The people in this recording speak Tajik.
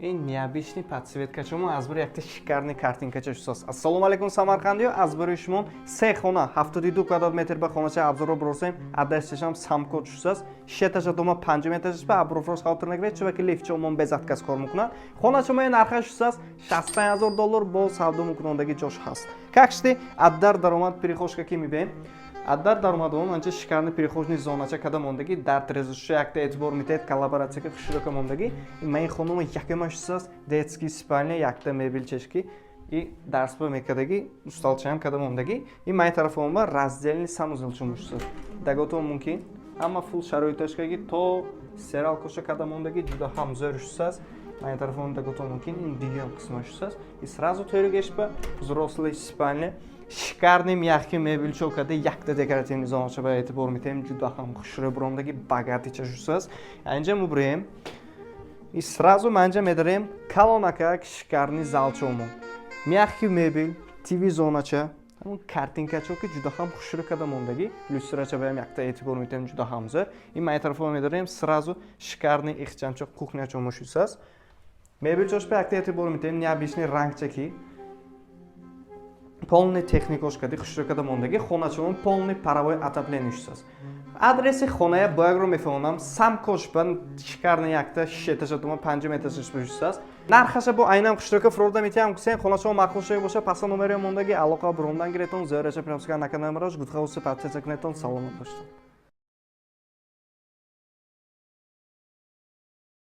این необычный подсветкачамон аз бир якта шикарный картинкача шусас. Ассалому алейкум Самарқандиё, аз бир шумо се хона 72 квадрат метр ба хонача абзорро буросем, адресчашам самкод шусас. Шетажа дома 5 метраш ба аброфрос хатыр нагиред, чуваки лифтчомон без отказ кор мекунад. Хоначамои нарха шусас $65000 бо савдо мекунондаги ҷош ҳаст. Как шти аддар даромад перехошка ки мебем. Аддар даромадон анча шикарный перехожный зонача када мондагӣ дар трезуши якта эътибор метед коллаборацияга хушрока мондагӣ. Ман хонум якама шусас детский спальня якта мебел чешки и дарс ба мекадагӣ усталчаам када мондагӣ. И ман тарафон ба раздельный санузел чумушсас. Дагото мумкин ама фул шароиташкаги то серал коша када мондагӣ ҷуда ҳамзор шусас. Ман тарафон дагото мумкин ин дигар қисма шусас. И сразу тойригеш ба взрослый спальня. Шикарный мягкий мебелчо када якта декоративный зонача ба эътибор метем ҷуда ҳам хушро бромдаги багатича шусас. Анҷа мубрем и сразу манҷа медарем калонака шикарный залчомо. Мягкий мебел, ТВ зонача, ҳамон картинкачо ки ҷуда ҳам хушро када мондаги, люстрача ба якта эътибор метем ҷуда ҳамза. И ман тарафо медарем сразу шикарный ихчамчо кухнячомо шусас. Мебелчош ба якта эътибор метем необычный рангчаки полный техникош кади хушро када мондагӣ хоначамон полный паровой отопление шусас. Адреси хоная боягро мефаҳмам самкош ба шикарный якта шетажа дома 5 метраш шусас. Нархаша бо айнам хушрока фрода метиҳам кусен хоначамон махушои боша паса номери мондагӣ алоқа брондан гиретон зоирача прямска наканамараш гудхауси патсецакнетон саломат бошед.